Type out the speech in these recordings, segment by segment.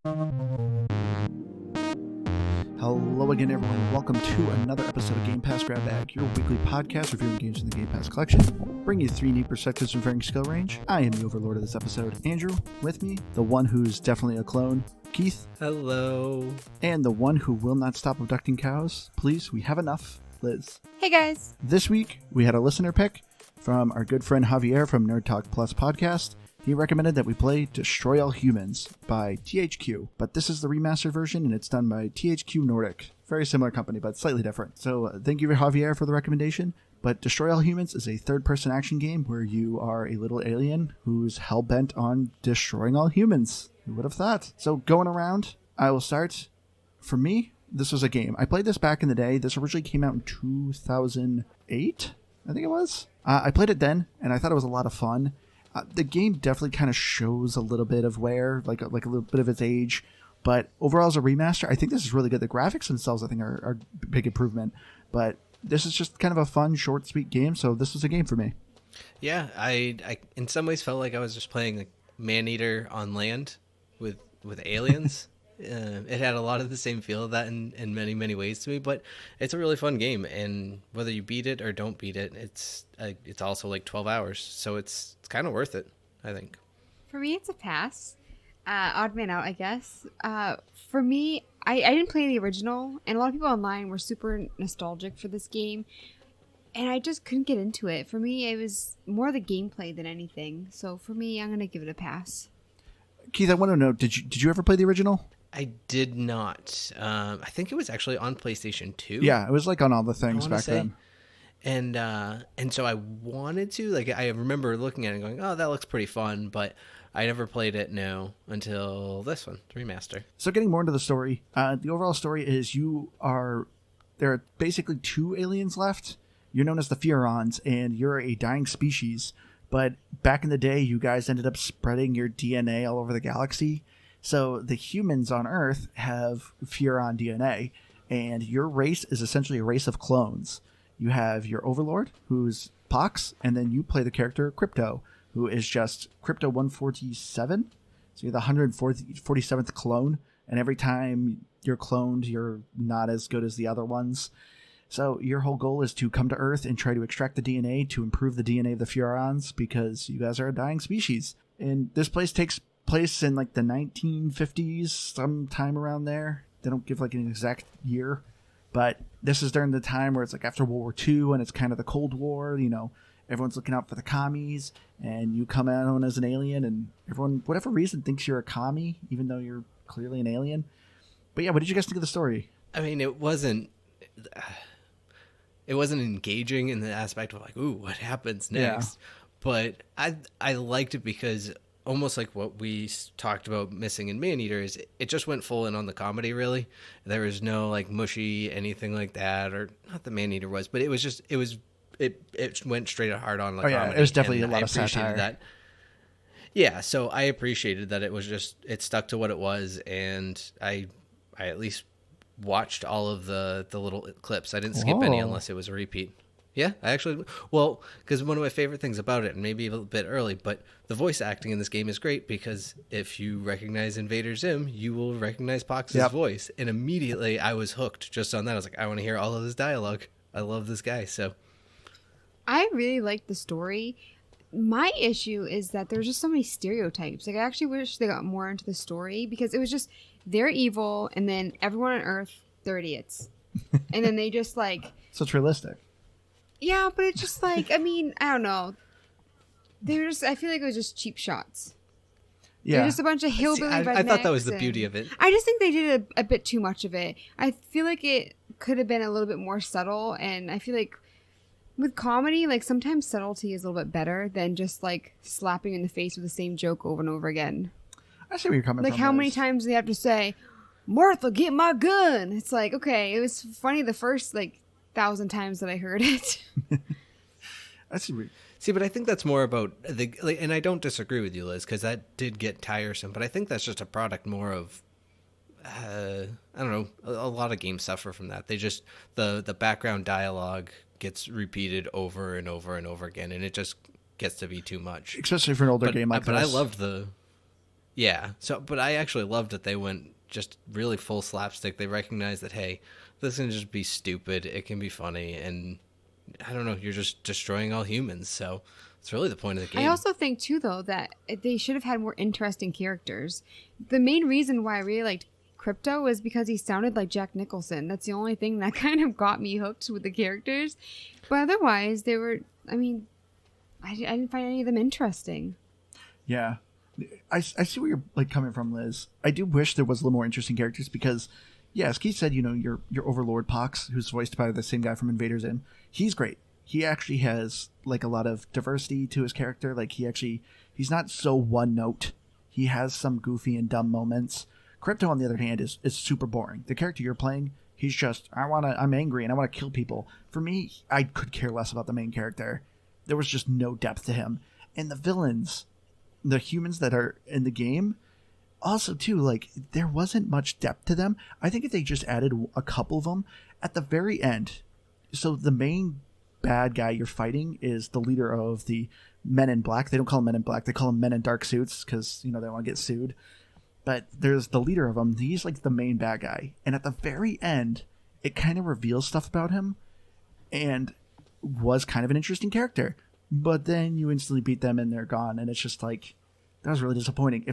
Hello again, everyone. Welcome to another episode of Game Pass Grab Bag, your weekly podcast reviewing games in the Game Pass collection. Bring you three neat perspectives from varying skill range. I am the overlord of this episode, Andrew. With me, the one who's definitely a clone, Keith. Hello. And the one who will not stop abducting cows. Please, we have enough, Liz. Hey, guys. This week, we had a listener pick from our good friend Javier from Nerd Talk Plus podcast. He recommended that we play Destroy All Humans by THQ, but this is the remastered version and it's done by THQ Nordic. Very similar company, but slightly different. So thank you, Javier, for the recommendation. But Destroy All Humans is a third-person action game where you are a little alien who's hell-bent on destroying all humans. Who would have thought? So going around, I will start. For me, this was a game. I played this back in the day. This originally came out in 2008, I think it was. I played it then, and I thought it was a lot of fun. The game definitely kind of shows a little bit of wear, like a little bit of its age, but overall as a remaster, I think this is really good. The graphics themselves, I think, are a big improvement, but this is just kind of a fun, short, sweet game, so this was a game for me. Yeah, I in some ways felt like I was just playing like Maneater on land with aliens. It had a lot of the same feel of that in many, many ways to me, but it's a really fun game, and whether you beat it or don't beat it, it's also like 12 hours, so it's kind of worth it, I think. For me, it's a pass. Odd man out, I guess. For me, I didn't play the original, and a lot of people online were super nostalgic for this game, and I just couldn't get into it. For me, it was more the gameplay than anything, so for me, I'm going to give it a pass. Keith, I want to know, did you ever play the original? I did not. I think it was actually on PlayStation 2. Yeah, it was like on all the things back then. And so I wanted to, like, I remember looking at it and going, oh, that looks pretty fun, but I never played it, until this one, the remaster. So getting more into the story, the overall story is there are basically two aliens left. You're known as the Furons, and you're a dying species, but back in the day, you guys ended up spreading your DNA all over the galaxy. So the humans on Earth have Furon DNA, and your race is essentially a race of clones. You have your overlord, who's Pox, and then you play the character Crypto, who is just Crypto 147. So you're the 147th clone, and every time you're cloned, you're not as good as the other ones. So your whole goal is to come to Earth and try to extract the DNA to improve the DNA of the Furons, because you guys are a dying species. And this place takes place in like the 1950s, sometime around there. They don't give like an exact year, but this is during the time where it's like after World War II, and it's kind of the Cold War. Everyone's looking out for the commies, and you come out as an alien, and everyone, whatever reason, thinks you're a commie, even though you're clearly an alien. But yeah, what did you guys think of the story? I mean, it wasn't engaging in the aspect of like, ooh, what happens next? Yeah. But I liked it because, almost like what we talked about missing in Maneater, is it just went full in on the comedy, really. There was no like mushy anything like that, or not the Maneater was, but it went straight hard on the comedy. It was definitely a lot of satire. That. Yeah, so I appreciated that it stuck to what it was, and I at least watched all of the little clips. I didn't skip any unless it was a repeat. Yeah, because one of my favorite things about it, and maybe a little bit early, but the voice acting in this game is great, because if you recognize Invader Zim, you will recognize Pox's voice. And immediately I was hooked just on that. I was like, I want to hear all of this dialogue. I love this guy. So I really like the story. My issue is that there's just so many stereotypes. Like, I actually wish they got more into the story, because it was just, they're evil, and then everyone on Earth, they're idiots. And then they just like... So it's realistic. Yeah, but it's just like, I mean, I don't know. I feel like it was just cheap shots. Yeah. They're just a bunch of hillbilly rednecks. I thought that was the beauty of it. I just think they did a bit too much of it. I feel like it could have been a little bit more subtle, and I feel like with comedy, like, sometimes subtlety is a little bit better than just like slapping in the face with the same joke over and over again. I see where you're coming from. Like, how many times do they have to say, Martha, get my gun? It's like, okay, it was funny the first like 1,000 times that I heard it. I see. See, but I think that's more about and I don't disagree with you, Liz, because that did get tiresome. But I think that's just a product more of, I don't know, a lot of games suffer from that. They just the background dialogue gets repeated over and over and over again, and it just gets to be too much. Especially for an older game like this. But I loved the Yeah. So, but I actually loved that they went just really full slapstick. They recognized that, hey, this can just be stupid. It can be funny. And I don't know, you're just destroying all humans. So it's really the point of the game. I also think, too, though, that they should have had more interesting characters. The main reason why I really liked Crypto was because he sounded like Jack Nicholson. That's the only thing that kind of got me hooked with the characters. But otherwise, they were, I mean, I didn't find any of them interesting. Yeah. I see where you're like coming from, Liz. I do wish there was a little more interesting characters because, yeah, as Keith said, your Overlord Pox, who's voiced by the same guy from Invader Zim, he's great. He actually has like a lot of diversity to his character. Like he's not so one note. He has some goofy and dumb moments. Crypto, on the other hand, is super boring. The character you're playing, he's just I'm angry and I want to kill people. For me, I could care less about the main character. There was just no depth to him. And the villains, the humans that are in the game, also too, like there wasn't much depth to them. I think if they just added a couple of them at the very end. So the main bad guy you're fighting is the leader of the Men in Black. They don't call them Men in Black. They call them Men in Dark Suits because, they want to get sued. But there's the leader of them. He's like the main bad guy. And at the very end, it kind of reveals stuff about him and was kind of an interesting character. But then you instantly beat them and they're gone. And it's just like, that was really disappointing.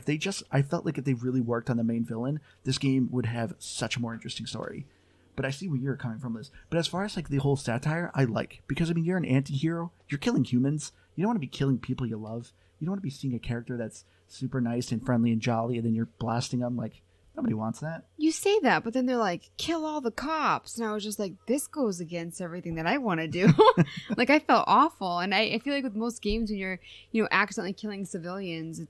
I felt like if they really worked on the main villain, this game would have such a more interesting story. But I see where you're coming from, Liz. But as far as like the whole satire, I like. Because, you're an anti-hero. You're killing humans. You don't want to be killing people you love. You don't want to be seeing a character that's super nice and friendly and jolly, and then you're blasting them. Like, nobody wants that. You say that, but then they're like, kill all the cops. And I was just like, this goes against everything that I want to do. Like, I felt awful. And I feel like with most games when you're, accidentally killing civilians,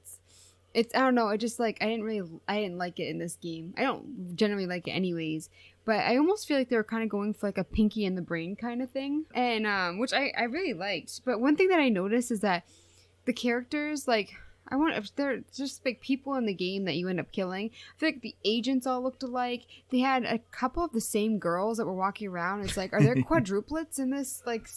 it's I don't know. I just like, I didn't like it in this game. I don't generally like it anyways. But I almost feel like they were kind of going for like a Pinky in the Brain kind of thing. And, which I really liked. But one thing that I noticed is that the characters, like, they're just like people in the game that you end up killing. I feel like the agents all looked alike. They had a couple of the same girls that were walking around. It's like, are there quadruplets in this like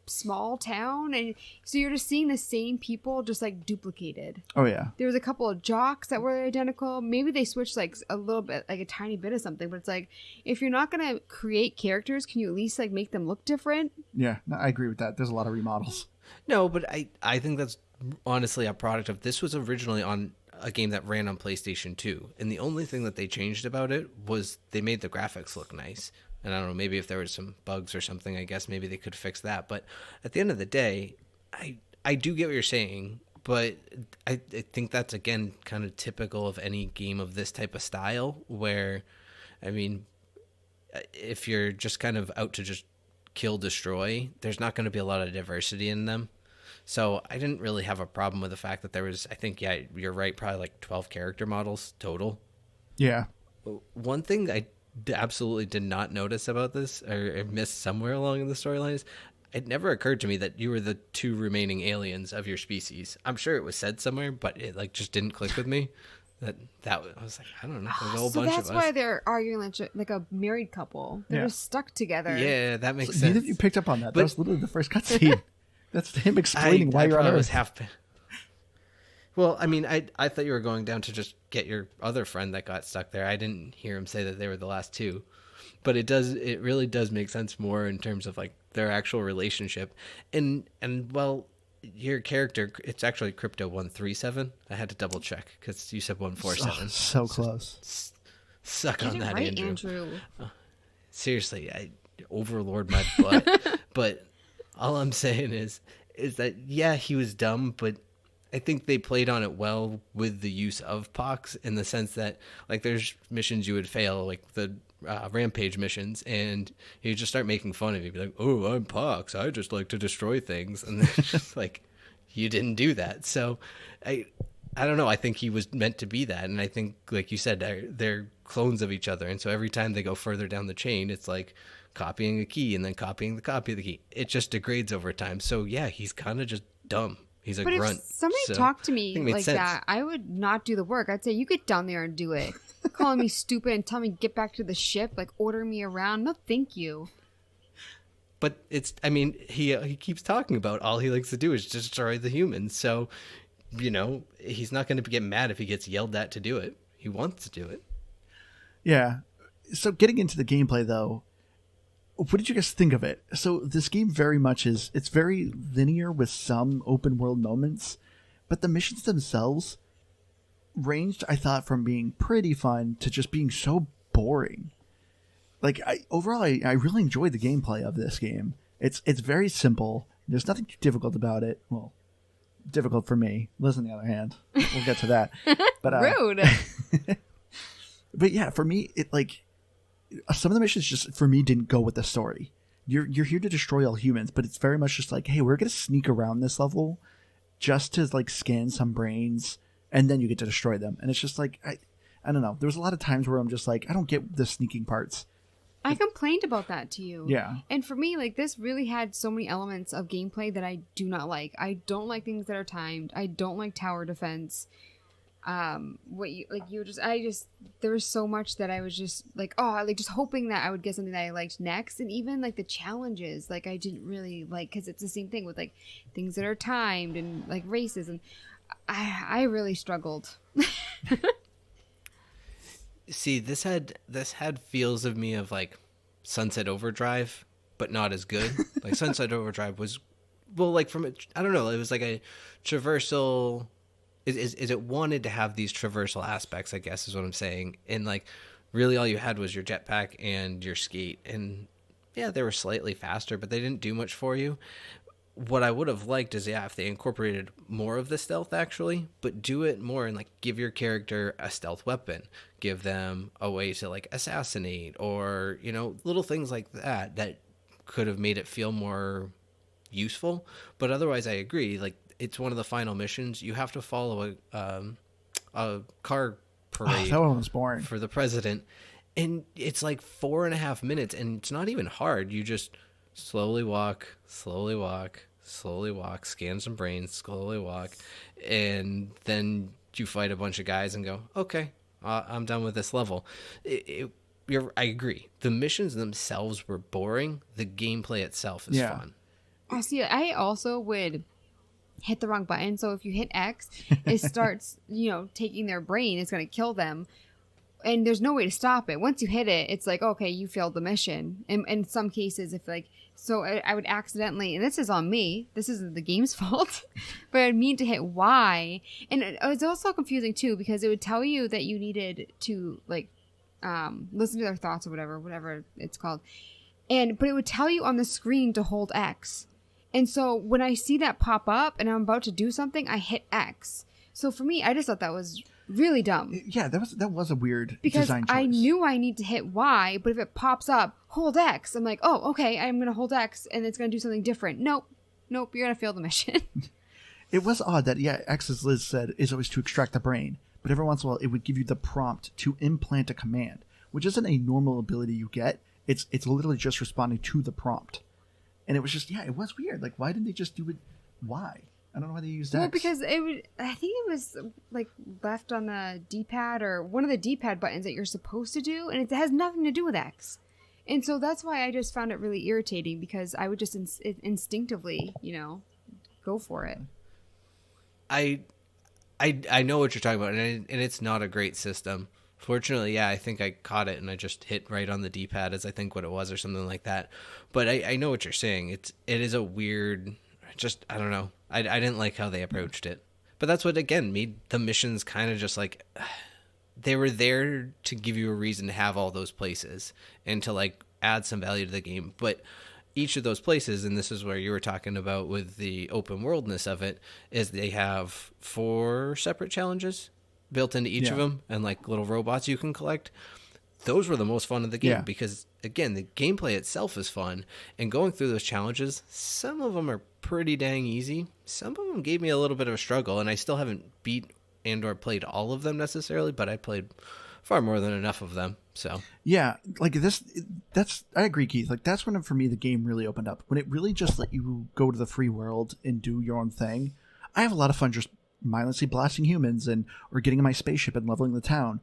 small town? And so you're just seeing the same people just like duplicated. Oh yeah. There was a couple of jocks that were identical. Maybe they switched like a little bit, like a tiny bit of something. But it's like, if you're not gonna create characters, can you at least like make them look different? Yeah, no, I agree with that. There's a lot of remodels. No, but I think that's honestly a product of, this was originally on a game that ran on PlayStation 2, and the only thing that they changed about it was they made the graphics look nice. And I don't know, maybe if there were some bugs or something, I guess maybe they could fix that. But at the end of the day, I do get what you're saying, but I think that's, again, kind of typical of any game of this type of style, where, if you're just kind of out to just kill, destroy, there's not going to be a lot of diversity in them. So I didn't really have a problem with the fact that there was, I think, yeah, you're right, probably like 12 character models total. Yeah. One thing I absolutely did not notice about this, or missed somewhere along in the storyline, is it never occurred to me that you were the two remaining aliens of your species. I'm sure it was said somewhere, but it like just didn't click with me. That I was like, I don't know. There's a whole bunch of us. So that's why they're arguing like a married couple. They're just stuck together. Yeah, that makes sense. Neither of you picked up on that. That was literally the first cutscene. That's him explaining why you're on Earth. Well, I thought you were going down to just get your other friend that got stuck there. I didn't hear him say that they were the last two. But it really does make sense more in terms of like their actual relationship. And well, your character, it's actually Crypto 137. I had to double check because you said 147. So close. Suck on that, right, Andrew. Seriously, I overlord my butt. But all I'm saying is that, yeah, he was dumb, but I think they played on it well with the use of Pox, in the sense that, like, there's missions you would fail, like the rampage missions, and you just start making fun of you. Be like, oh, I'm Pox, I just like to destroy things. And then just like, you didn't do that. So I don't know. I think he was meant to be that. And I think, like you said, they're clones of each other. And so every time they go further down the chain, it's like copying a key and then copying the copy of the key. It just degrades over time. So yeah, he's kind of just dumb. He's a grunt. If somebody talked to me like that, I would not do the work. I'd say, you get down there and do it. Calling me stupid and telling me to get back to the ship, like order me around. No, thank you. But he keeps talking about all he likes to do is destroy the humans. So he's not going to get mad if he gets yelled at to do it. He wants to do it. Yeah. So getting into the gameplay, though, what did you guys think of it? So this game very much it's very linear with some open world moments, but the missions themselves ranged, I thought, from being pretty fun to just being so boring. Like, overall, I really enjoyed the gameplay of this game. It's very simple. There's nothing too difficult about it. Well, difficult for me. Liz, on the other hand, we'll get to that. But Rude. But yeah, for me, it like some of the missions just for me didn't go with the story. You're here to destroy all humans, but it's very much just like, hey, we're gonna sneak around this level just to like scan some brains, and then you get to destroy them. And it's just like I don't know. There was a lot of times where I'm just like, I don't get the sneaking parts. I complained about that to you. Yeah. And for me, like, this really had so many elements of gameplay that I do not like. I don't like things that are timed. I don't like tower defense. There was so much that I was just like, just hoping that I would get something that I liked next. And even like the challenges, like, I didn't really like, because it's the same thing with like things that are timed and like races. And I really struggled. See, this had feels of me of like Sunset Overdrive, but not as good. Like Sunset Overdrive was, well, like I don't know, it was like a traversal. Is it wanted to have these traversal aspects, I guess is what I'm saying. And like really all you had was your jetpack and your skate. And yeah, they were slightly faster, but they didn't do much for you. What I would have liked is, if they incorporated more of the stealth actually, but do it more and like give your character a stealth weapon, give them a way to like assassinate, or, little things like that could have made it feel more useful. But otherwise I agree. Like, it's one of the final missions. You have to follow a car parade. That one was boring. For the president. And it's like 4.5 minutes, and it's not even hard. You just slowly walk, scan some brains, slowly walk, and then you fight a bunch of guys and go, okay, I'm done with this level. I agree. The missions themselves were boring. The gameplay itself is fun. Oh, see, I also would hit the wrong button. So if you hit X, it starts, taking their brain. It's going to kill them. And there's no way to stop it. Once you hit it, it's like, okay, you failed the mission. And in some cases, if like, so I would accidentally, and this is on me, this isn't the game's fault, but I'd mean to hit Y. And it was also confusing too, because it would tell you that you needed to like, listen to their thoughts or whatever it's called. But it would tell you on the screen to hold X. And so when I see that pop up and I'm about to do something, I hit X. So for me, I just thought that was really dumb. Yeah, that was a weird because design choice. I knew I need to hit Y, but if it pops up, hold X. I'm like, oh, okay, I'm going to hold X and it's going to do something different. Nope, you're going to fail the mission. It was odd that, X, as Liz said, is always to extract the brain. But every once in a while, it would give you the prompt to implant a command, which isn't a normal ability you get. It's literally just responding to the prompt. And it was just, it was weird. Like, why didn't they just do it? Why? I don't know why they used X. Well, because I think it was like left on the D-pad or one of the D-pad buttons that you're supposed to do, and it has nothing to do with X. And so that's why I just found it really irritating, because I would just instinctively, go for it. I know what you're talking about, and it's not a great system. Fortunately, I think I caught it and I just hit right on the D-pad as I think what it was or something like that. But I know what you're saying. It is a weird, just, I don't know. I didn't like how they approached it. But that's what, again, made the missions kind of just like, they were there to give you a reason to have all those places and to like add some value to the game. But each of those places, and this is where you were talking about with the open worldness of it, is they have 4 separate challenges built into each of them, and like little robots you can collect. Those were the most fun of the game because, again, the gameplay itself is fun, and going through those challenges, some of them are pretty dang easy. Some of them gave me a little bit of a struggle, and I still haven't beat and or played all of them necessarily, but I played far more than enough of them. So like that's I agree, Keith. Like, that's when for me the game really opened up, when it really just let you go to the free world and do your own thing. I have a lot of fun just mindlessly blasting humans or getting in my spaceship and leveling the town.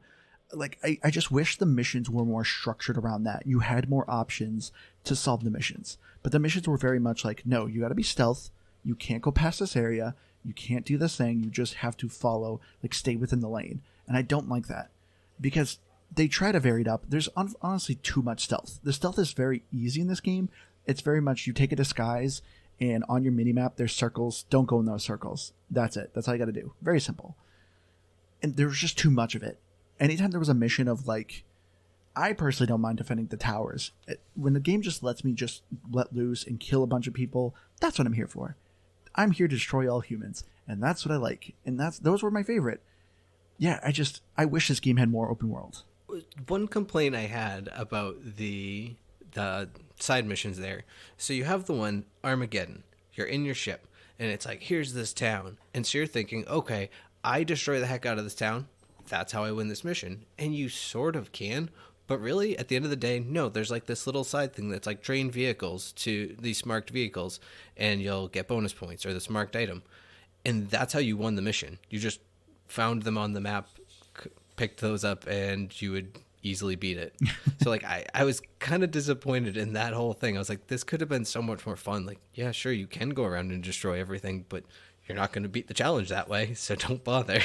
Like, I just wish the missions were more structured around that. You had more options to solve the missions, but the missions were very much like, no, you got to be stealth. You can't go past this area. You can't do this thing. You just have to follow, like stay within the lane. And I don't like that because they try to vary it up. There's honestly too much stealth. The stealth is very easy in this game. It's very much you take a disguise and on your minimap there's circles. Don't go in those circles. That's it. That's all you got to do. Very simple. And there's just too much of it. Anytime there was a mission of like, I personally don't mind defending the towers. When the game just lets me just let loose and kill a bunch of people, that's what I'm here for. I'm here to destroy all humans, and that's what I like. And those were my favorite. Yeah, I wish this game had more open world. One complaint I had about the side missions there. So you have the one, Armageddon. You're in your ship, and it's like, here's this town. And so you're thinking, okay, I destroy the heck out of this town. That's how I win this mission. And you sort of can. But really, at the end of the day, no, there's like this little side thing that's like train vehicles to these marked vehicles, and you'll get bonus points or this marked item. And that's how you won the mission. You just found them on the map, picked those up, and you would easily beat it. So like I was kind of disappointed in that whole thing. I was like, this could have been so much more fun. Like, yeah, sure, you can go around and destroy everything, but you're not going to beat the challenge that way, so don't bother.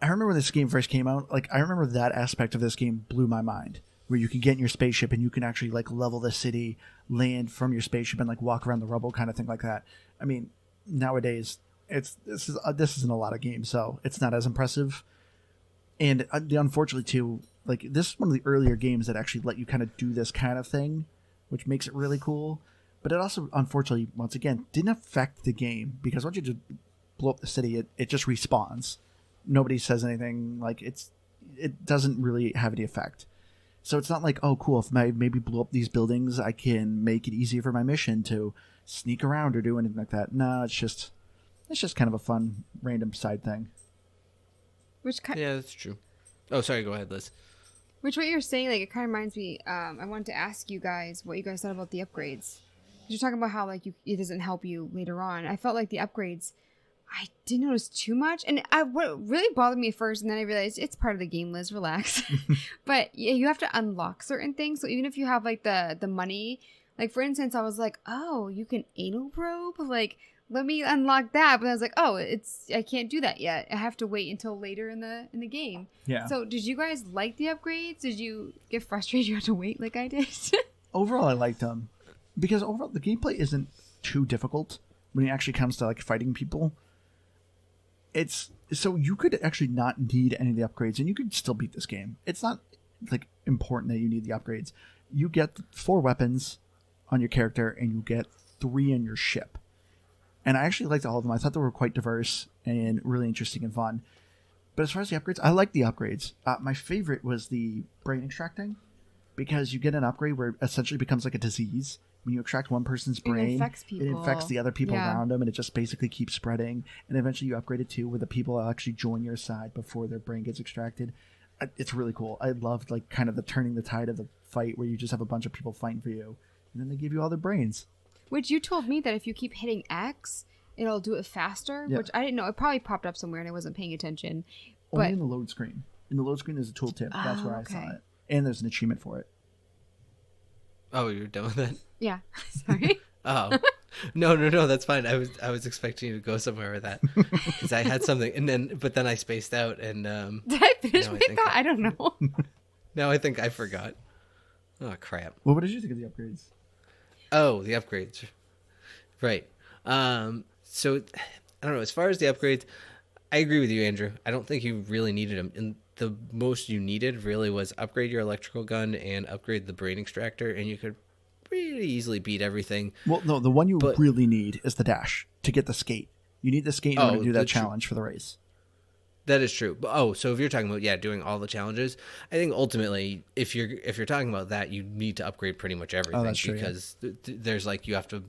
I remember when this game first came out, like I remember that aspect of this game blew my mind, where you can get in your spaceship and you can actually like level the city, land from your spaceship and like walk around the rubble kind of thing like that. I mean, nowadays this isn't a lot of games, so it's not as impressive. And unfortunately too, like this is one of the earlier games that actually let you kind of do this kind of thing, which makes it really cool. But it also, unfortunately, once again, didn't affect the game because once you just blow up the city, it just respawns. Nobody says anything. Like it doesn't really have any effect. So it's not like, oh, cool, if I maybe blow up these buildings, I can make it easier for my mission to sneak around or do anything like that. No, it's just kind of a fun random side thing. Yeah, that's true. Oh, sorry. Go ahead, Liz. Which what you're saying, like, it kind of reminds me. I wanted to ask you guys what you guys thought about the upgrades. You're talking about how like it doesn't help you later on. I felt like the upgrades, I didn't notice too much, and what really bothered me at first, and then I realized it's part of the game. Liz, relax. But yeah, you have to unlock certain things. So even if you have like the money, like for instance, I was like, oh, you can anal probe, like. Let me unlock that, but I was like, oh, I can't do that yet. I have to wait until later in the game. Yeah. So did you guys like the upgrades? Did you get frustrated you had to wait like I did? Overall, I liked them because overall the gameplay isn't too difficult when it actually comes to like fighting people. It's so you could actually not need any of the upgrades and you could still beat this game. It's not like important that you need the upgrades. You get 4 weapons on your character and you get 3 in your ship. And I actually liked all of them. I thought they were quite diverse and really interesting and fun. But as far as the upgrades, I like the upgrades. My favorite was the brain extracting because you get an upgrade where it essentially becomes like a disease. When you extract one person's brain, it infects the other people around them, and it just basically keeps spreading. And eventually you upgrade it to where the people actually join your side before their brain gets extracted. It's really cool. I loved like kind of the turning the tide of the fight where you just have a bunch of people fighting for you, and then they give you all their brains. Which you told me that if you keep hitting X, it'll do it faster, which I didn't know. It probably popped up somewhere and I wasn't paying attention. Only in the load screen. In the load screen, there's a tooltip. That's where I saw it. And there's an achievement for it. Oh, you're done with that? Yeah. Sorry. Oh. No, that's fine. I was expecting you to go somewhere with that. Because I had something, but then I spaced out and... Did I finish my thought? I don't know. No, I think I forgot. Oh, crap. Well, what did you think of the upgrades? Oh, the upgrades. Right. So, I don't know. As far as the upgrades, I agree with you, Andrew. I don't think you really needed them. And the most you needed really was upgrade your electrical gun and upgrade the brain extractor, and you could pretty easily beat everything. Well, no, the one you really need is the dash to get the skate. You need the skate in order to do that challenge for the race. That is true. Oh, so if you're talking about doing all the challenges, I think ultimately if you're talking about that, you need to upgrade pretty much everything. Oh, that's true, because there's like you have to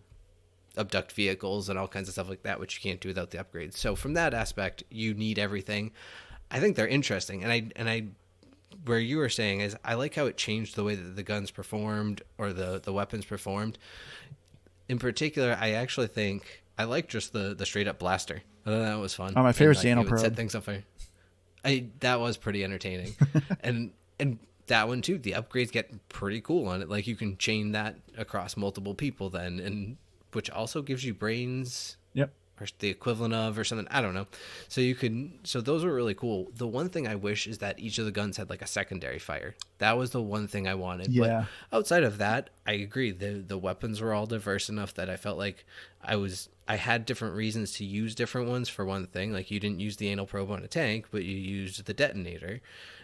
abduct vehicles and all kinds of stuff like that, which you can't do without the upgrades. So from that aspect, you need everything. I think they're interesting, and I where you were saying is I like how it changed the way that the guns performed or the weapons performed. In particular, I actually think I like just the straight up blaster. I thought that was fun. Oh, my favorite is anal probe. Set things on fire. That was pretty entertaining, and that one too. The upgrades get pretty cool on it. Like you can chain that across multiple people then, and which also gives you brains. Yep. or the equivalent of or something. I don't know. So those were really cool. The one thing I wish is that each of the guns had like a secondary fire. That was the one thing I wanted. Yeah. But outside of that, I agree. The weapons were all diverse enough that I felt like I had different reasons to use different ones. For one thing, like you didn't use the anal probe on a tank, but you used the detonator.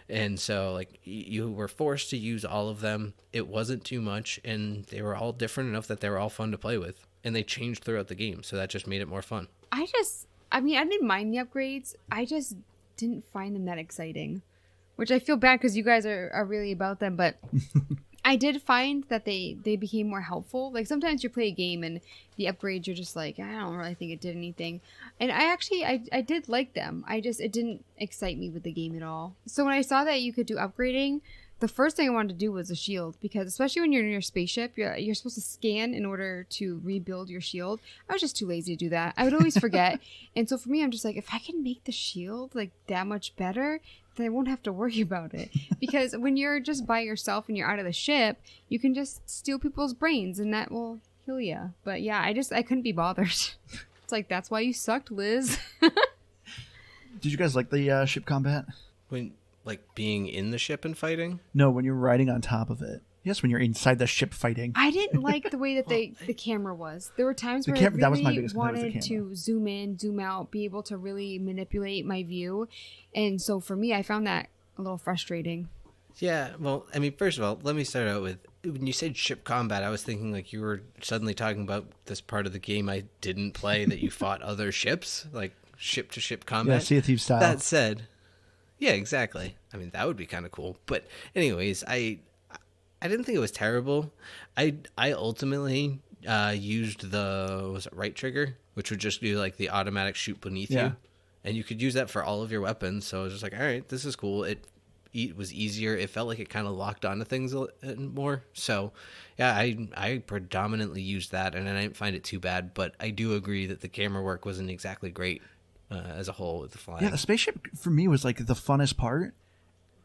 And so like you were forced to use all of them. It wasn't too much, and they were all different enough that they were all fun to play with. And they changed throughout the game, so that just made it more fun. I didn't mind the upgrades. I just didn't find them that exciting, which I feel bad because you guys are really about them, but I did find that they became more helpful. Like sometimes you play a game and the upgrades, you're just like, I don't really think it did anything. And I did like them. It didn't excite me with the game at all. So when I saw that you could do upgrading, the first thing I wanted to do was a shield, because especially when you're in your spaceship, you're supposed to scan in order to rebuild your shield. I was just too lazy to do that. I would always forget. And so for me, I'm just like, if I can make the shield like that much better, then I won't have to worry about it. Because when you're just by yourself and you're out of the ship, you can just steal people's brains and that will kill you. But yeah, I couldn't be bothered. It's like, that's why you sucked, Liz. Did you guys like the ship combat? When like being in the ship and fighting? No, when you're riding on top of it. Yes, when you're inside the ship fighting. I didn't like the way that the camera was. There were times where I really that was my biggest wanted to zoom in, zoom out, be able to really manipulate my view. And so for me, I found that a little frustrating. Yeah, well, I mean, first of all, let me start out with, when you said ship combat, I was thinking like you were suddenly talking about this part of the game I didn't play, that you fought other ships, like ship-to-ship combat. Yeah, Sea of Thieves style. That said, yeah, exactly. I mean, that would be kind of cool. But anyways, I didn't think it was terrible. I ultimately used the right trigger, which would just do like the automatic shoot beneath you, and you could use that for all of your weapons. So I was just like, all right, this is cool. It was easier. It felt like it kind of locked onto things more. So yeah, I predominantly used that, and I didn't find it too bad. But I do agree that the camera work wasn't exactly great as a whole with the flying. Yeah, the spaceship for me was like the funnest part.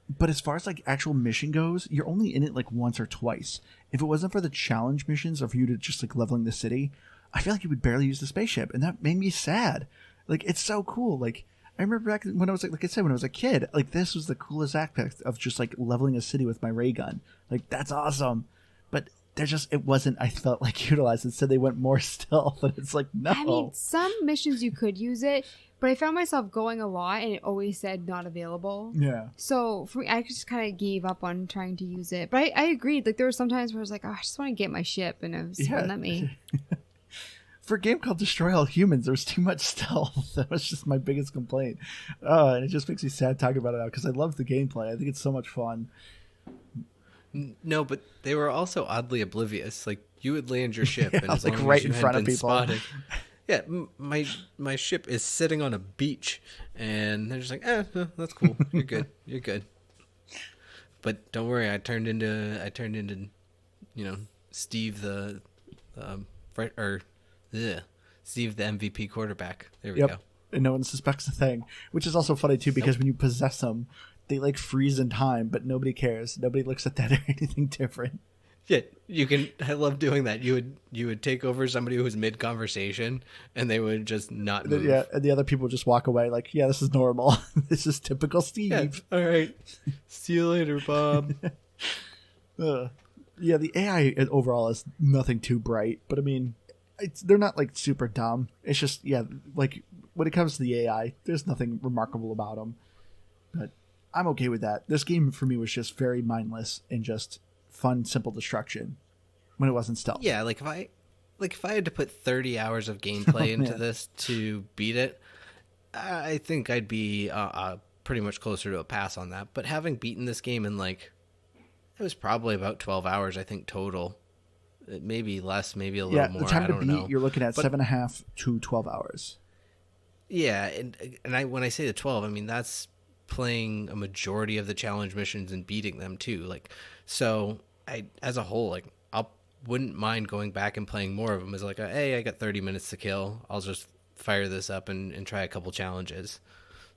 But as far as like actual mission goes, you're only in it like once or twice. If it wasn't for the challenge missions or for you to just like leveling the city, I feel like you would barely use the spaceship, and that made me sad. Like, it's so cool. Like, I remember back when I was like I said, when I was a kid, like this was the coolest aspect of just like leveling a city with my ray gun. Like, that's awesome. But it wasn't, I felt like, utilized. Instead they went more stealth, and it's like, no. I mean, some missions you could use it, but I found myself going a lot and it always said not available. Yeah. So for me, I just kind of gave up on trying to use it. But I agreed. Like, there were some times where I was like, oh, I just want to get my ship, and it was wouldn't let me. For a game called Destroy All Humans, there was too much stealth. That was just my biggest complaint. And it just makes me sad talking about it now, because I love the gameplay. I think it's so much fun. No, but they were also oddly oblivious. Like, you would land your ship, and it's like long right as you in front of been people. Spotted. Yeah, my ship is sitting on a beach, and they're just like, no, that's cool. You're good. You're good. But don't worry, I turned into Steve Steve the MVP quarterback. There we go. And no one suspects a thing, which is also funny too, because when you possess them, they like freeze in time, but nobody cares. Nobody looks at that or anything different. Yeah, you can. I love doing that. You would take over somebody who was mid conversation, and they would just not move. Yeah, and the other people just walk away. Like, yeah, this is normal. This is typical Steve. Yeah, all right. See you later, Bob. Yeah, the AI overall is nothing too bright, but I mean, they're not like super dumb. It's just, yeah, like when it comes to the AI, there's nothing remarkable about them. But I'm okay with that. This game for me was just very mindless and just fun, simple destruction when it wasn't stealth. Yeah, like if I had to put 30 hours of gameplay into this to beat it, I think I'd be pretty much closer to a pass on that. But having beaten this game in it was probably about 12 hours, I think, total. Maybe less, maybe a little more. The time I to don't beat, know. You're looking at 7.5 to 12 hours. Yeah, and when I say the 12, I mean that's playing a majority of the challenge missions and beating them too. Like, so as a whole, I wouldn't mind going back and playing more of them. As like, hey, I got 30 minutes to kill. I'll just fire this up and try a couple challenges.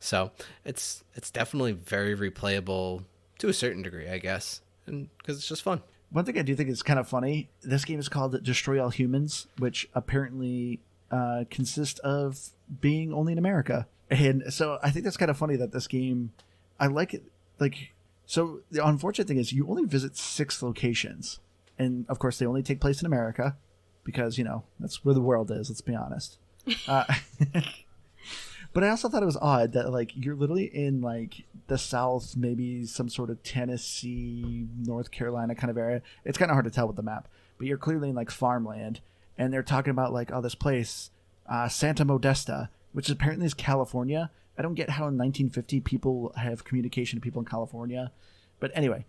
So it's definitely very replayable to a certain degree, I guess, and because it's just fun. One thing I do think is kind of funny, this game is called Destroy All Humans, which apparently consist of being only in America. And so I think that's kind of funny that this game, I like it. Like, so the unfortunate thing is you only visit 6 locations. And of course, they only take place in America because, that's where the world is. Let's be honest. But I also thought it was odd that, like, you're literally in, like, the South, maybe some sort of Tennessee, North Carolina kind of area. It's kind of hard to tell with the map. But you're clearly in, like, farmland. And they're talking about, like, this place, Santa Modesta, which apparently is California. I don't get how in 1950 people have communication to people in California. But anyway,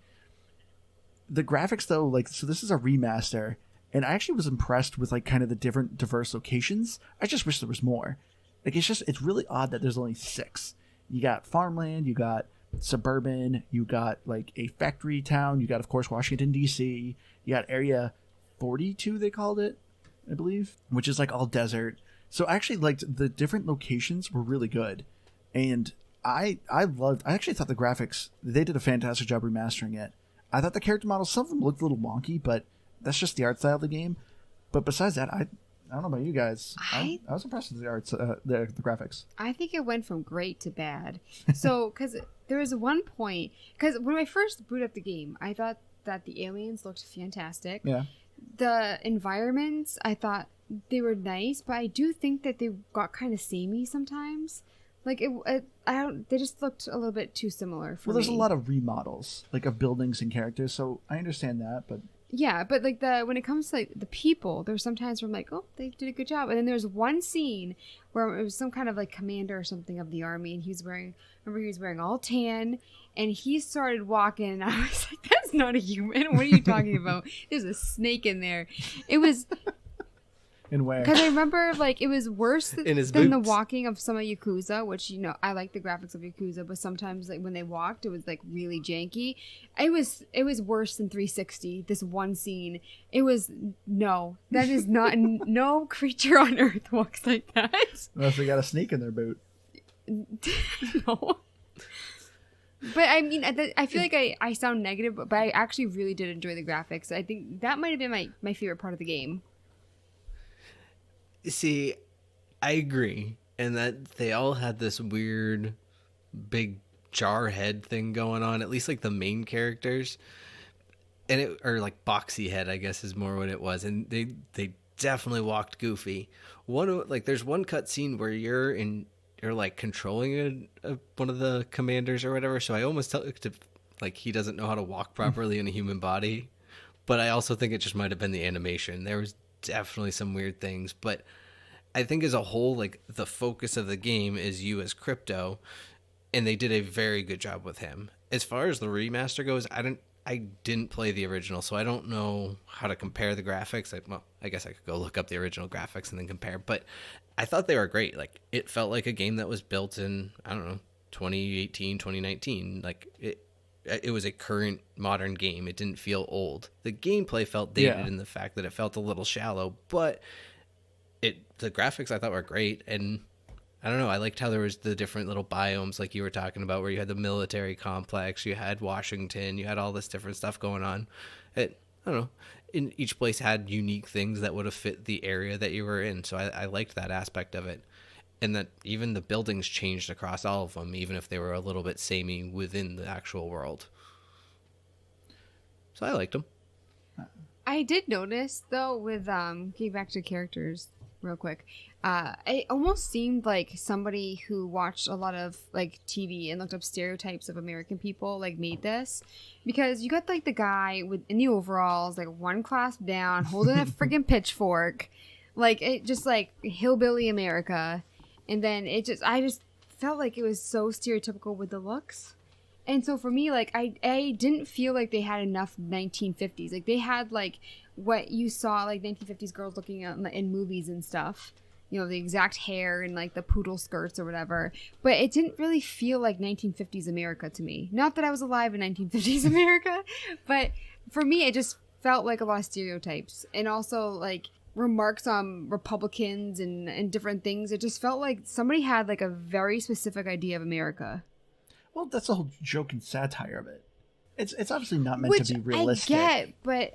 the graphics, though, like, so this is a remaster. And I actually was impressed with, like, kind of the different diverse locations. I just wish there was more. Like, it's really odd that there's only 6. You got farmland, you got suburban, you got, like, a factory town, you got, of course, Washington, D.C., you got Area 42, they called it, I believe, which is, like, all desert. So I actually liked the different locations were really good. And I actually thought the graphics, they did a fantastic job remastering it. I thought the character models, some of them looked a little wonky, but that's just the art style of the game. But besides that, I don't know about you guys. I was impressed with the arts, the graphics. I think it went from great to bad. So, because there was one point, because when I first booted up the game, I thought that the aliens looked fantastic. Yeah. The environments, I thought they were nice, but I do think that they got kind of samey sometimes. Like they just looked a little bit too similar for me. Well, there's a lot of remodels, like of buildings and characters, so I understand that, but. Yeah, but like when it comes to like the people, there's sometimes where I'm like, oh, they did a good job. And then there's one scene where it was some kind of like commander or something of the army, and he was wearing all tan, and he started walking, and I was like, that's not a human. What are you talking about? There's a snake in there. It was. In where? Because I remember, like, it was worse in his than boots. the walking of some of Yakuza, which, I like the graphics of Yakuza, but sometimes, like, when they walked, it was, like, really janky. It was worse than 360, this one scene. It was, no, that is not, no creature on Earth walks like that. Unless they got a snake in their boot. No. But, I mean, I feel like I sound negative, but I actually really did enjoy the graphics. I think that might have been my favorite part of the game. See, I agree, and that they all had this weird big jar head thing going on, at least like the main characters, and or like boxy head, I guess is more what it was, and they definitely walked goofy. There's one cut scene where you're like controlling one of the commanders or whatever, so I almost tell it to, like, he doesn't know how to walk properly in a human body, but I also think it just might have been the animation. There was definitely some weird things, but I think as a whole, like, the focus of the game is you as Crypto, and they did a very good job with him. As far as the remaster goes, I didn't play the original, so I don't know how to compare the graphics. I guess I could go look up the original graphics and then compare, but I thought they were great. Like, it felt like a game that was built in, I don't know, 2018, 2019. Like, it was a current modern game. It didn't feel old. The gameplay felt dated in the fact that it felt a little shallow, but the graphics I thought were great. And I don't know, I liked how there was the different little biomes like you were talking about, where you had the military complex, you had Washington, you had all this different stuff going on. I don't know, in each place had unique things that would have fit the area that you were in. So I liked that aspect of it. And that even the buildings changed across all of them, even if they were a little bit samey within the actual world. So I liked them. I did notice, though, with getting back to characters real quick, it almost seemed like somebody who watched a lot of like TV and looked up stereotypes of American people like made this, because you got like the guy in the overalls, like one clasp down, holding a freaking pitchfork, like it just like hillbilly America. And then I just felt like it was so stereotypical with the looks. And so for me, like, I didn't feel like they had enough 1950s. Like, they had, like, what you saw, like, 1950s girls looking at in movies and stuff. You know, the exact hair and, like, the poodle skirts or whatever. But it didn't really feel like 1950s America to me. Not that I was alive in 1950s America, but for me, it just felt like a lot of stereotypes. And also, like, remarks on Republicans and different things. It just felt like somebody had, like, a very specific idea of America. Well, that's the whole joke and satire of it. It's obviously not meant to be realistic. I get, but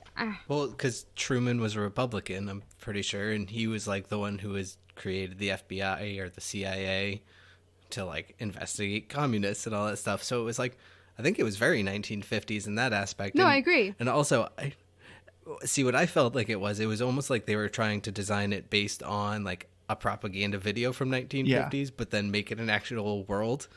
well, because Truman was a Republican, I'm pretty sure, and he was like the one who was created the FBI or the CIA to like investigate communists and all that stuff. So it was like, I think it was very 1950s in that aspect. No, and, I agree. And also, I see what I felt like it was almost like they were trying to design it based on like a propaganda video from 1950s, but then make it an actual world.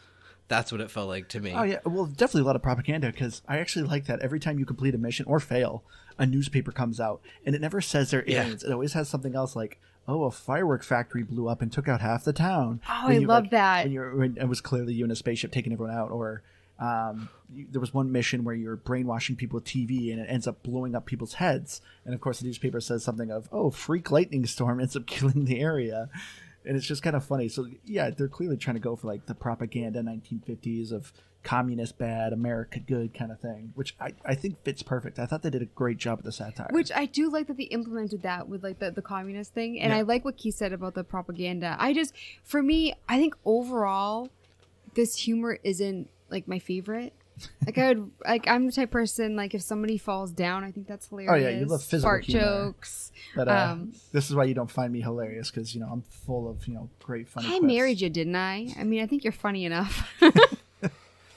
That's what it felt like to me. Oh yeah, well, definitely a lot of propaganda, because I actually like that every time you complete a mission or fail, a newspaper comes out, and it never says they're aliens. It always has something else like, oh, a firework factory blew up and took out half the town. Oh, I love that. When it was clearly you in a spaceship taking everyone out, or there was one mission where you're brainwashing people with TV and it ends up blowing up people's heads. And of course the newspaper says something of, oh, freak lightning storm ends up killing the area. And it's just kind of funny. So yeah, they're clearly trying to go for like the propaganda 1950s of communist bad, America good kind of thing, which I think fits perfect. I thought they did a great job with the satire. Which I do like that they implemented that with like the communist thing. And I like what Keith said about the propaganda. For me, I think overall, this humor isn't like my favorite. Like I'm the type of person, like if somebody falls down, I think that's hilarious. Oh yeah, you love physical fart humor. jokes. But this is why you don't find me hilarious, because I'm full of great funny. I married you, didn't I? I mean, I think you're funny enough.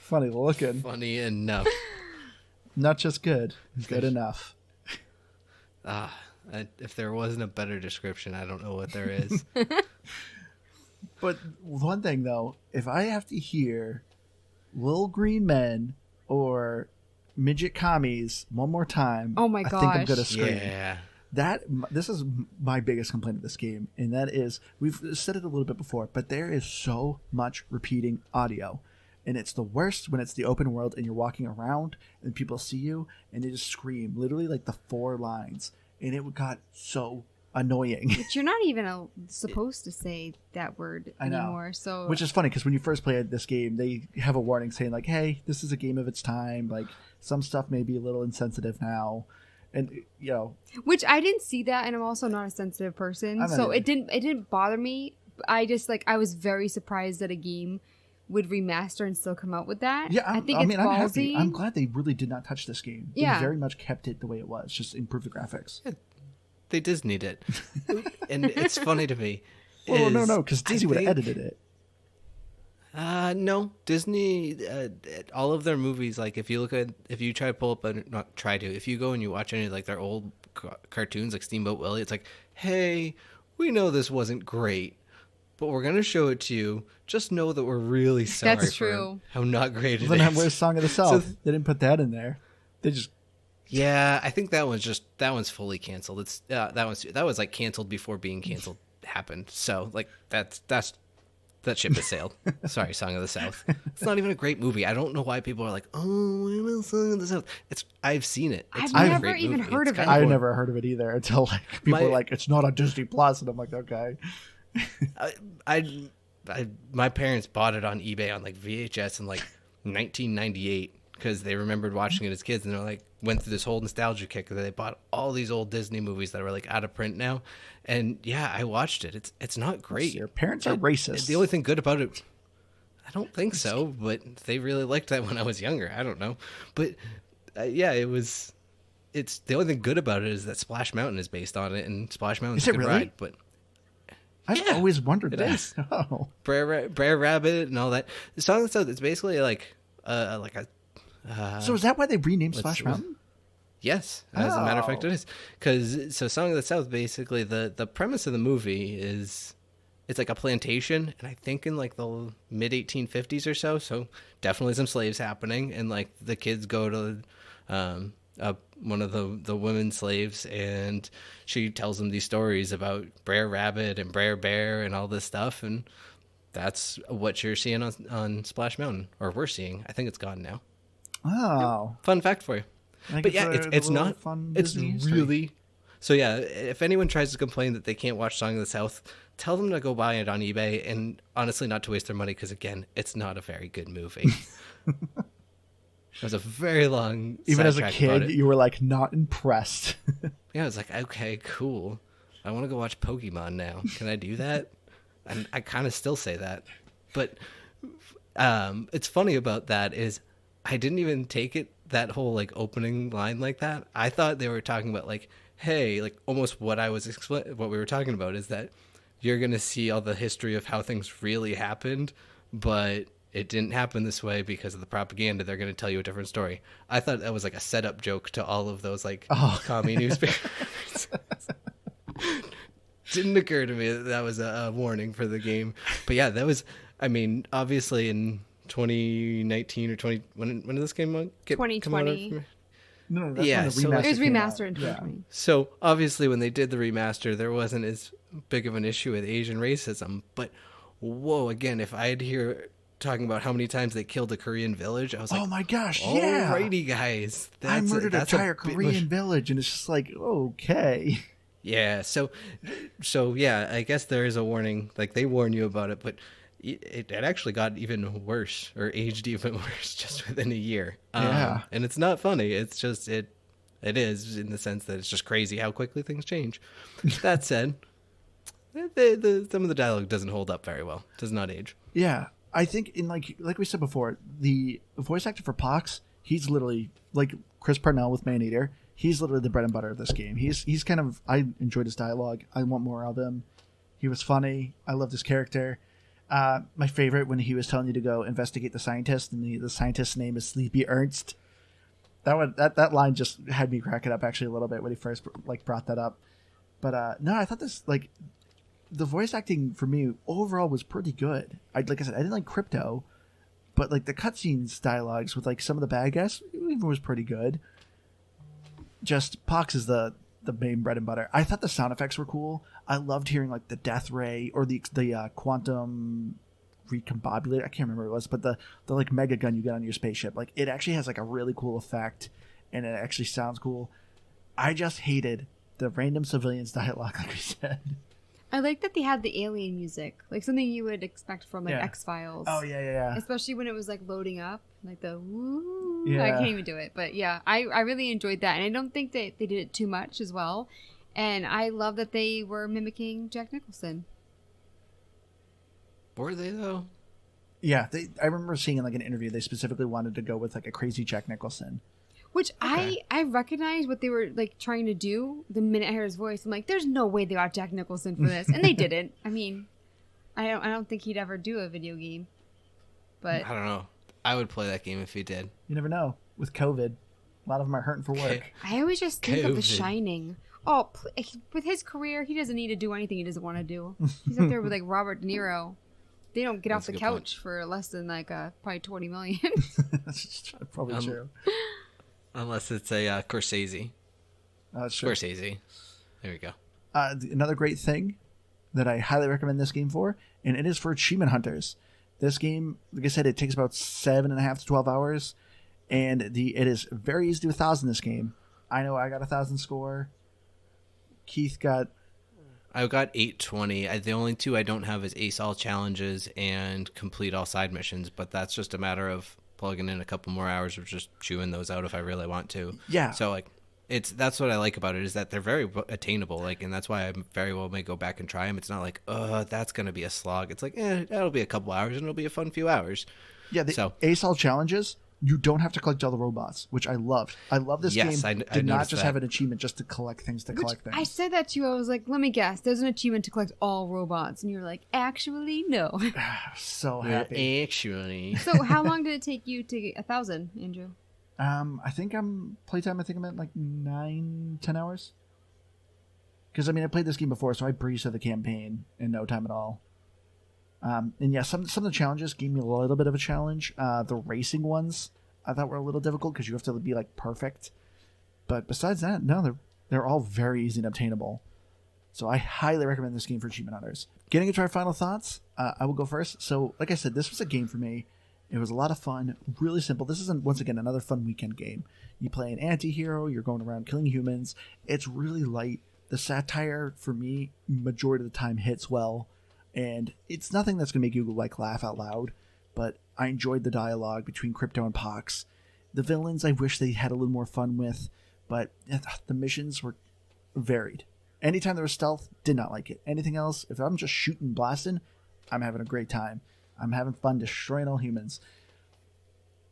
Funny looking. Funny enough. Not just good. Good enough. If there wasn't a better description, I don't know what there is. But one thing though, if I have to hear Little Green Men or Midget Commies one more time, oh my gosh, I think I'm gonna scream. Yeah. This is my biggest complaint of this game, and that is, we've said it a little bit before, but there is so much repeating audio, and it's the worst when it's the open world and you're walking around and people see you and they just scream literally like the 4 lines, and it got so annoying. But you're not even supposed to say that word anymore. So, which is funny, because when you first play this game, they have a warning saying like, "Hey, this is a game of its time. Like some stuff may be a little insensitive now," and which I didn't see that, and I'm also not a sensitive person, so it didn't bother me. I just I was very surprised that a game would remaster and still come out with that. Yeah, I think it's I'm ballsy. happy. I'm glad they really did not touch this game. Yeah, they very much kept it the way it was, just improved the graphics. Yeah. They Disney'd it. And it's funny to me. Well, no, because Disney would have edited it. No, Disney, all of their movies, like if you try to pull up, if you go and you watch any of like their old cartoons, like Steamboat Willie, it's like, hey, we know this wasn't great, but we're going to show it to you. Just know that we're really sorry for how not great it is. Then where's Song of the South? So, they didn't put that in there. They just... Yeah, I think that one's fully canceled. It's that was like canceled before being canceled happened. So like that ship has sailed. Sorry, Song of the South. It's not even a great movie. I don't know why people are like, oh, I love Song of the South. I've seen it. I've never even heard of it. I've never heard of it either until like people are like, it's not on Disney Plus, and I'm like, okay. My parents bought it on eBay on like VHS in like 1998 because they remembered watching it as kids, and they're like, went through this whole nostalgia kick that they bought all these old Disney movies that were like out of print now. And yeah, I watched it. It's not great. Your parents are racist. The only thing good about it, I don't think so, but they really liked that when I was younger. I don't know. But yeah, it's the only thing good about it is that Splash Mountain is based on it, and Splash Mountain's a good ride. But I've always wondered that. Is. Oh. Brer Rabbit and all that. The Song of the South, it's basically like a so is that why they renamed Splash Mountain? Yes, as a matter of fact, it is. Because Song of the South, basically the premise of the movie is it's like a plantation, and I think in like the mid 1850s or so. So definitely some slaves happening, and like the kids go to one of the women slaves, and she tells them these stories about Brer Rabbit and Brer Bear and all this stuff, and that's what you're seeing on Splash Mountain, or we're seeing. I think it's gone now. Oh, fun fact for you. But yeah, it's not fun. It's really so. Yeah, if anyone tries to complain that they can't watch Song of the South, tell them to go buy it on eBay, and honestly, not to waste their money, because again, it's not a very good movie. It was a very long. Even as a kid, you were like not impressed. Yeah, I was like, okay, cool. I want to go watch Pokemon now. Can I do that? And I kind of still say that, but it's funny about that is I didn't even take it that whole like opening line like that. I thought they were talking about like, hey, like almost what I was what we were talking about is that you're going to see all the history of how things really happened, but it didn't happen this way because of the propaganda. They're going to tell you a different story. I thought that was like a setup joke to all of those like commie newspapers. Didn't occur to me that was a warning for the game. But yeah, that was, I mean, obviously in 2019 or 20, when did this game come out? 2020. No, that's Yeah, when the so, like- It was came out. remastered in 2020. So obviously when they did the remaster, there wasn't as big of an issue with Asian racism. But whoa, again, if I had to hear talking about how many times they killed a Korean village, I was like, Oh my gosh, yeah. alrighty, guys. I murdered an that's a entire bit Korean much. village, and it's just like, okay. Yeah, so yeah, I guess there is a warning. Like they warn you about it, but it actually got even worse or aged even worse just within a year. Yeah. And it's not funny. It's just it is in the sense that it's just crazy how quickly things change. That said, some of the dialogue doesn't hold up very well. Does not age. Yeah, I think in like we said before, the voice actor for Pox, he's literally like Chris Parnell with Maneater. He's literally the bread and butter of this game. He's kind of, I enjoyed his dialogue. I want more of him. He was funny. I loved his character. My favorite when he was telling you to go investigate the scientist, and the scientist's name is Sleepy Ernst. That line just had me cracking up actually a little bit when he first like brought that up. But no, I thought this like the voice acting for me overall was pretty good. Like I said, I didn't like Crypto, but like the cutscenes dialogues with like some of the bad guys even was pretty good. Just Pox is the main bread and butter. I thought the sound effects were cool. I loved hearing like the death ray or the quantum recombobulator. I can't remember what it was, but the like mega gun you get on your spaceship. Like it actually has like a really cool effect, and it actually sounds cool. I just hated the random civilians dialogue, like we said. I like that they had the alien music, like something you would expect from like Yeah. X-Files. Oh yeah. Especially when it was like loading up, like the woo. Yeah. I can't even do it, but yeah, I really enjoyed that, and I don't think they did it too much as well. And I love that they were mimicking Jack Nicholson. Were they though? Yeah, I remember seeing in like an interview they specifically wanted to go with like a crazy Jack Nicholson. Which I recognized what they were like trying to do the minute I heard his voice. I'm like, there's no way they got Jack Nicholson for this, and they didn't. I mean, I don't think he'd ever do a video game, but I don't know. I would play that game if he did. You never know. With COVID, a lot of them are hurting for work. I always just think of The COVID. Shining. Oh, with his career, he doesn't need to do anything he doesn't want to do. He's up there with like Robert De Niro. They don't get off That's a the good point. couch for less than like probably 20 million. That's probably true. Unless it's a Scorsese. That's true. Scorsese. There we go. Another great thing that I highly recommend this game for, and it is for achievement hunters. This game, like I said, it takes about 7.5 to 12 hours, and it is very easy to do 1,000 this game. I know I got 1,000 score. Keith got... I got 820. The only two I don't have is ace all challenges and complete all side missions, but that's just a matter of plugging in a couple more hours of just chewing those out if I really want to. Yeah. So like that's what I like about it is that they're very attainable, like, and that's why I very well may go back and try them. It's not like, that's going to be a slog. It's like, that'll be a couple hours and it'll be a fun few hours. Yeah, the ace all challenges, you don't have to collect all the robots, which I loved. I love this Yes, game. I Did not noticed just that. have an achievement just to collect things collect things. I said that to you. I was like, let me guess. There's an achievement to collect all robots. And you were like, actually, no. So happy. Actually. So how long did it take you to get 1,000, Andrew? I think playtime. I think I'm at like 9-10 hours. Because I mean, I played this game before, so I breezed through the campaign in no time at all. And yeah, some of the challenges gave me a little bit of a challenge. The racing ones I thought were a little difficult because you have to be like perfect. But besides that, no, they're all very easy and obtainable. So I highly recommend this game for achievement hunters. Getting into our final thoughts, I will go first. So like I said, this was a game for me. It was a lot of fun, really simple. This isn't, once again, another fun weekend game. You play an anti-hero, you're going around killing humans. It's really light. The satire, for me, majority of the time hits well. And it's nothing that's going to make you like laugh out loud. But I enjoyed the dialogue between Crypto and Pox. The villains I wish they had a little more fun with. But the missions were varied. Anytime there was stealth, did not like it. Anything else, if I'm just shooting, blasting, I'm having a great time. I'm having fun destroying all humans.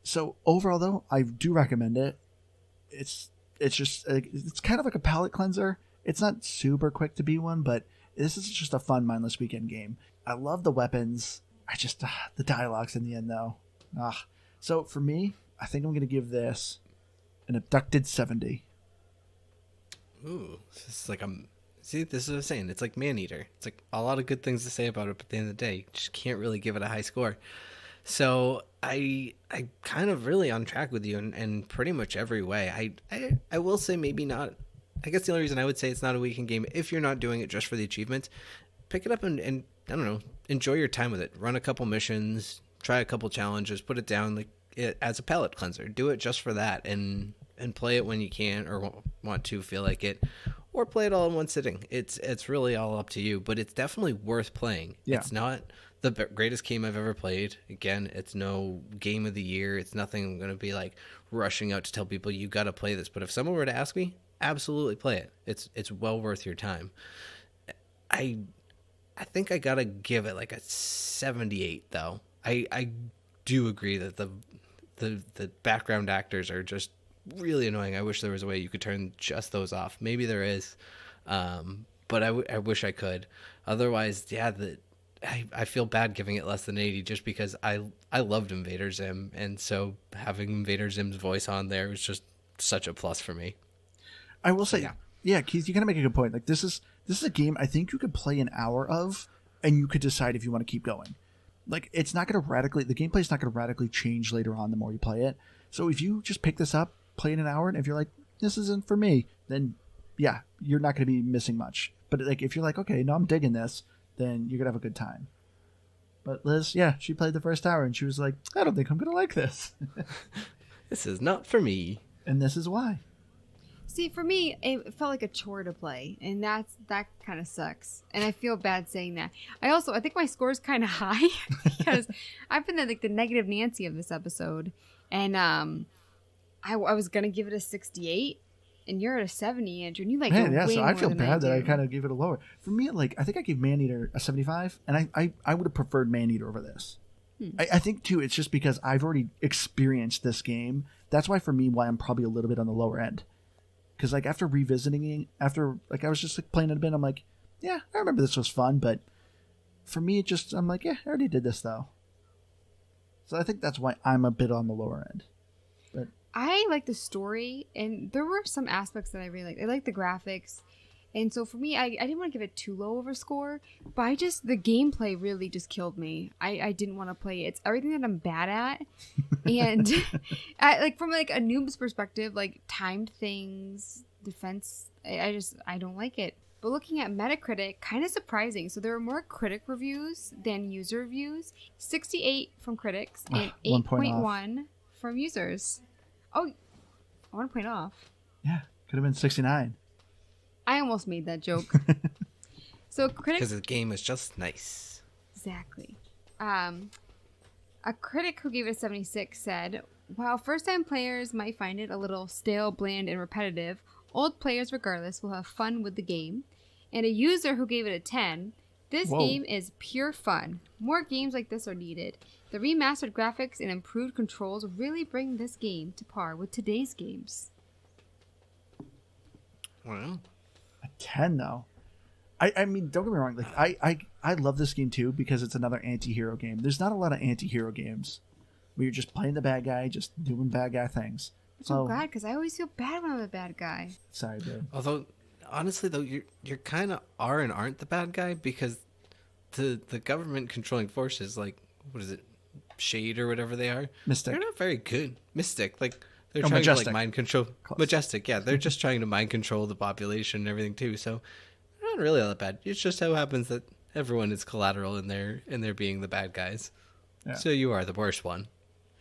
So overall, though, I do recommend it. It's just it's kind of like a palate cleanser. It's not super quick to be one, but this is just a fun mindless weekend game. I love the weapons. I just the dialogue's in the end though. So for me, I think I'm gonna give this an abducted 70. Ooh, this is like see, this is what I'm saying. It's like Maneater. It's like a lot of good things to say about it, but at the end of the day, you just can't really give it a high score. So I kind of really on track with you in pretty much every way. I will say maybe not. I guess the only reason I would say it's not a weekend game, if you're not doing it just for the achievements, pick it up and I don't know, enjoy your time with it. Run a couple missions, try a couple challenges, put it down like it as a palate cleanser. Do it just for that and play it when you can or want to feel like it, or play it all in one sitting. It's really all up to you, but it's definitely worth playing. Yeah. It's not the greatest game I've ever played. Again, it's no game of the year. It's nothing I'm going to be like rushing out to tell people you got to play this. But if someone were to ask me, absolutely play it. It's well worth your time. I think I got to give it like a 78 though. I do agree that the background actors are just really annoying. I wish there was a way you could turn just those off. Maybe there is, but I wish I could. Otherwise, yeah, I feel bad giving it less than 80 just because I loved Invader Zim, and so having Invader Zim's voice on there was just such a plus for me. I will say, yeah, Keith, you kind of make a good point. Like this is a game I think you could play an hour of, and you could decide if you want to keep going. Like it's not going to the gameplay is not going to radically change later on the more you play it. So if you just pick this up, play in an hour, and if you're like, this isn't for me, then yeah, you're not going to be missing much. But like if you're like, okay, no, I'm digging this, then you're going to have a good time. But Liz, yeah, she played the first hour and she was like, I don't think I'm going to like this. This is not for me. And this is why. See, for me, it felt like a chore to play, and that kind of sucks. And I feel bad saying that. I think my score is kind of high because I've been like the negative Nancy of this episode, and I was gonna give it a 68, and you're at a 70, Andrew. And you like man, yeah. way So more I feel than bad that I do. kind of gave it a lower. For me, like I think I gave Maneater a 75, and I would have preferred Maneater over this. I think too, it's just because I've already experienced this game. That's why for me, why I'm probably a little bit on the lower end. Because like after revisiting, I was just like playing it a bit. I'm like, yeah, I remember this was fun, but for me, I'm like, yeah, I already did this though. So I think that's why I'm a bit on the lower end. But I like the story, and there were some aspects that I really liked. I like the graphics, and so for me, I didn't want to give it too low of a score, but the gameplay really just killed me. I didn't want to play it. It's everything that I'm bad at, and from like a noob's perspective, like timed things, defense, I don't like it. But looking at Metacritic, kind of surprising. So there were more critic reviews than user reviews. 68 from critics and 8.1 from users. Oh, 1 point off. Yeah, could have been 69. I almost made that joke. So critics, because the game is just nice. Exactly. A critic who gave it a 76 said, while first-time players might find it a little stale, bland, and repetitive, old players regardless will have fun with the game. And a user who gave it a 10, this game is pure fun. More games like this are needed. The remastered graphics and improved controls really bring this game to par with today's games. Wow. A 10 though. I mean, don't get me wrong. Like I love this game too because it's another anti-hero game. There's not a lot of anti-hero games where you're just playing the bad guy, just doing bad guy things. I'm glad because I always feel bad when I'm a bad guy. Sorry, dude. Although, honestly, though, you're kind of are and aren't the bad guy because the government controlling forces, like what is it, Shade or whatever they are, Mystic. They're not very good. Mystic, like they're trying Majestic. to like mind control. Close. Majestic, yeah, they're just trying to mind control the population and everything too. So they're not really all that bad. It's just how it happens that everyone is collateral in their being the bad guys. Yeah. So you are the worst one.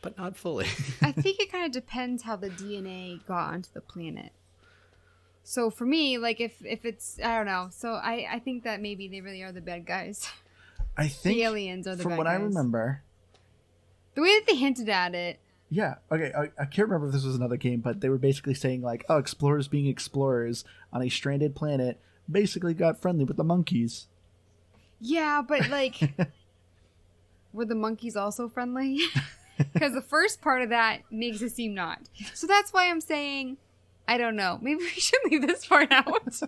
But not fully. I think it kind of depends how the DNA got onto the planet. So for me, like if it's, I don't know. So I think that maybe they really are the bad guys. I think the aliens are the bad guys. From what I remember. The way that they hinted at it. Yeah. Okay. I can't remember if this was another game, but they were basically saying like, oh, explorers being explorers on a stranded planet basically got friendly with the monkeys. Yeah, but like, were the monkeys also friendly? Because the first part of that makes it seem not. So that's why I'm saying, I don't know. Maybe we should leave this part out.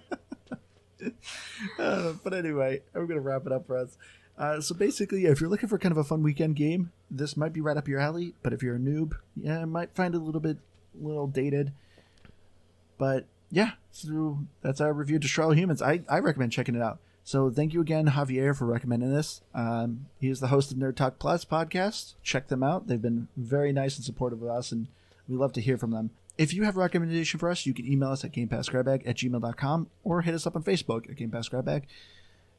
But anyway, I'm going to wrap it up for us. So basically, if you're looking for kind of a fun weekend game, this might be right up your alley. But if you're a noob, yeah, I might find it a little dated. But yeah, so that's our review of Destroy All Humans. I recommend checking it out. So thank you again, Javier, for recommending this. He is the host of Nerd Talk Plus podcast. Check them out. They've been very nice and supportive of us, and we love to hear from them. If you have a recommendation for us, you can email us at GamePassGrabBag@gmail.com or hit us up on Facebook at GamePassGrabBag.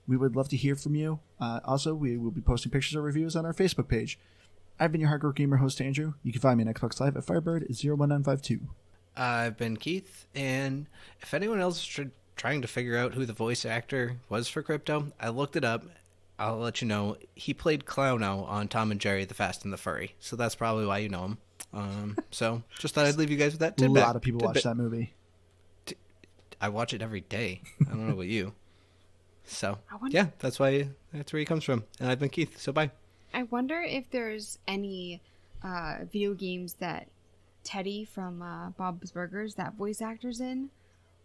We would love to hear from you. Also, we will be posting pictures or reviews on our Facebook page. I've been your hardcore gamer host, Andrew. You can find me on Xbox Live at Firebird01952. I've been Keith, and if anyone else is trying to figure out who the voice actor was for Crypto, I looked it up. I'll let you know. He played Clowno on Tom and Jerry, The Fast and the Furry, so that's probably why you know him. So just thought I'd leave you guys with that tidbit. A lot of people watch that movie. I watch it every day. I don't know about you. So, yeah, that's where he comes from. And I've been Keith, so bye. I wonder if there's any video games that Teddy from Bob's Burgers, that voice actor's in.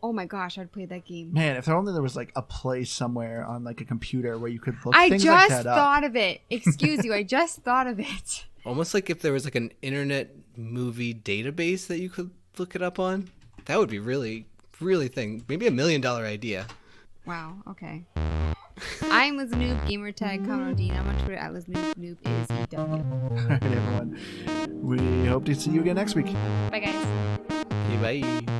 Oh my gosh, I'd play that game. Man, if only there was like a place somewhere on like a computer where you could look things like that up. I just thought of it. Excuse you, I just thought of it. Almost like if there was like an internet movie database that you could look it up on. That would be really, really thing. Maybe $1 million idea. Wow, okay. I'm Liz Noob, gamertag, Conrodine. I'm on Twitter at Liz Noob. Noob is EW. All right, everyone. We hope to see you again next week. Bye, guys. Okay, bye.